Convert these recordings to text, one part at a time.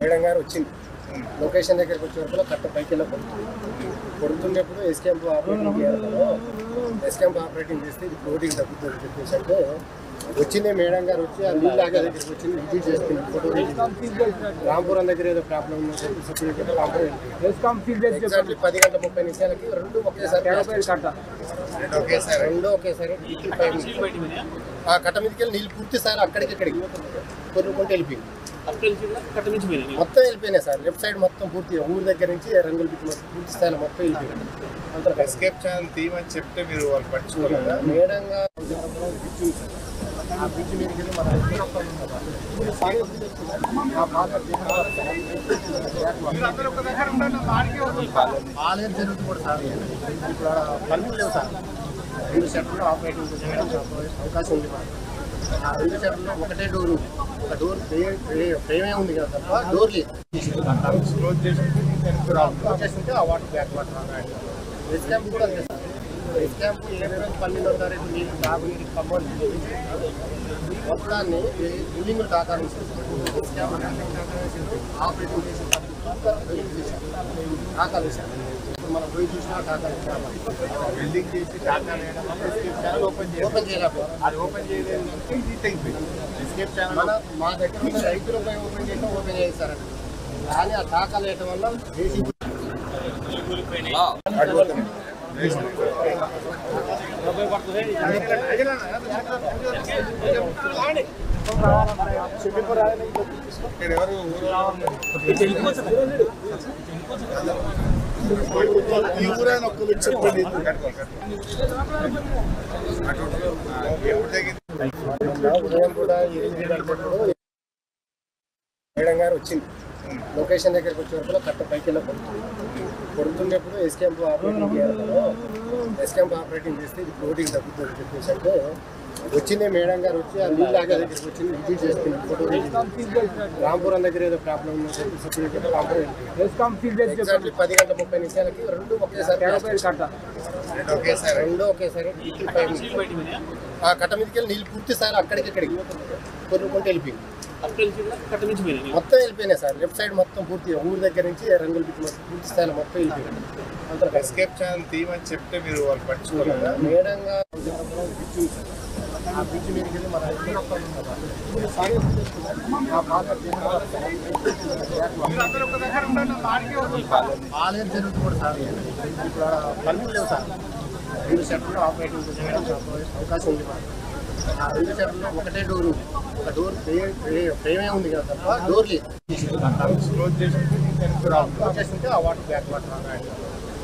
Madam గారు వచ్చింది location దగ్గరికి వచ్చే వరకు కట్ట పైకి కొడుతున్నప్పుడు ఎస్కేంప్ ఆపరేటింగ్ చేయాలి. ఎస్కేంప్ ఆపరేటింగ్ చేస్తే ఇది ఫ్లోటింగ్ తగ్గుతుంది చెప్పేసి అంటే వచ్చింది. మేడం గారు వచ్చి ఆ నీళ్ళు ఆగే దగ్గరికి వచ్చింది, విజిట్ చేసుకుని ఫోటో రాంపురం దగ్గర ఏదో ప్రాబ్లం ఉందని సర్టిఫికేట్ రాంపురం 10 గంటల 30 నిమిషాలకి రెండు ఒకేసారి ఆ కట్ట మీదకి వెళ్ళి నీళ్ళు పూర్తి సార్ అక్కడికి కొనుక్కుంటూ వెళ్ళిపోయింది. మొత్తం వెళ్ళిపోయినాయి సార్. లెఫ్ట్ సైడ్ మొత్తం పూర్తి ఊరి దగ్గర నుంచి రంగుల బిచ్చి పూర్తి స్థాయిలో మొత్తం వెళ్ళిపోయింది. ఎస్కేప్ ఛానల్ తీయమని చెప్తే మీరు వాళ్ళు పట్టించుకోలేదా? మేడంగా ఆ బ్రిడ్జ్ మీదకి వెళ్ళి మన ఆలయం జరుగుతుంది కూడా సార్. ఇప్పుడు పనులు లేవు సార్. 2 షట్టర్లు ఆపరేటింగ్ చేయడం అవకాశం ఉంది. ఆ 2 షట్టర్లో ఒకటే డోరు, ఒక డోర్ ఫ్రేమే ఉంది కదా తప్ప డోర్ లేదు. క్లోజ్ చేస్తుంటే ఆ water back water yes camp కూడా అంతే సార్. ఎస్ క్యాంప్ 12వ తారీఖు నీళ్ళు తాగునీరు ఖమ్మం మొత్తాన్ని బిల్డింగ్లు తాకాలించారు. ఎస్ క్యాంప్ ఆపరేటింగ్ చేసిన తాకాలించారు. ఇప్పుడు మనం పోయి చూసినా తాకాలించాలి. బిల్డింగ్ చేసి ఎస్కేప్ ఛానల్ ఓపెన్ చేయలేకపోతే అది ఓపెన్ చేయలేదు. ఎస్కేప్ ఛానల్ మా దగ్గర నుంచి రైతుల పై ఓపెన్ చేస్తారండి. కానీ ఆ తాకాలు వేయటం వల్ల ఉదయం కూడా 8 గంటలకు మేడం గారు వచ్చింది లొకేషన్ దగ్గరికి వచ్చే వరకు కట్ట పైకి కొడుతున్నప్పుడు ఎస్కేంప్ ఆపరేటింగ్ చేయాలి. ఎస్కేంప్ ఆపరేటింగ్ చేస్తే ఇది ఫ్లోటింగ్ తగ్గుతుంది చెప్పేసి అంటే వచ్చింది. మేడం గారు వచ్చి ఆ నీళ్ళు ఆగే దగ్గరికి వచ్చింది, విజిట్ చేసుకుని ఫోటో రాంపురం దగ్గర ఏదో ప్రాబ్లం ఉందని సర్టిఫికేట్ రాంపురం 10 గంటల 30 నిమిషాలకి రెండు ఒకేసారి ఆ కట్ట మీదకి వెళ్ళి నీళ్ళు పూర్తి సార్ అక్కడికి కొనుక్కుంటూ వెళ్ళిపోయింది. మొత్తం వెళ్ళిపోయినాయి సార్. లెఫ్ట్ సైడ్ మొత్తం పూర్తి ఊరి దగ్గర నుంచి రంగుల బిచ్చి పూర్తి స్థాయిలో మొత్తం వెళ్ళిపోయింది. ఎస్కేప్ ఛానల్ తీయమని చెప్తే మీరు వాళ్ళు పట్టించుకోలేదా? మేడంగా ఆ బ్రిడ్జ్ మీదకి వెళ్ళి మన ఆలయం జరుగుతుంది కూడా సార్. ఇప్పుడు పనులు లేవు సార్. 2 షట్టర్లు ఆపరేటింగ్ చేయడం అవకాశం ఉంది. ఆ 2 షట్టర్లో ఒకటే డోరు, ఒక డోర్ ఫ్రేమే ఉంది కదా తప్ప డోర్ లేదు. క్లోజ్ చేస్తుంటే ఆ water back water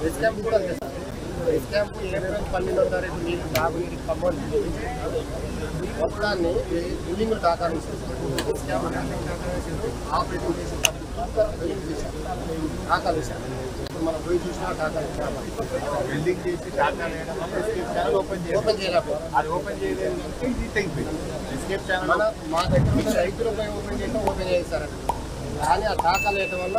yes camp కూడా అంతే సార్. ఎస్ క్యాంప్ 12వ తారీఖు నీళ్ళు తాగునీరు ఖమ్మం మొత్తాన్ని బిల్డింగ్లు తాకాలించారు. ఎస్ క్యాంప్ ఆపరేటింగ్ చేసిన తాకాలించారు. ఇప్పుడు మనం పోయి చూసినా తాకాలించాలి. బిల్డింగ్ చేసి ఎస్కేప్ ఛానల్ ఓపెన్ చేయలేకపోతే అది ఓపెన్ చేయలేదు. ఎస్కేప్ ఛానల్ మా దగ్గర నుంచి రైతుల పై ఓపెన్ చేస్తారండి. కానీ ఆ తాకాలు వేయటం వల్ల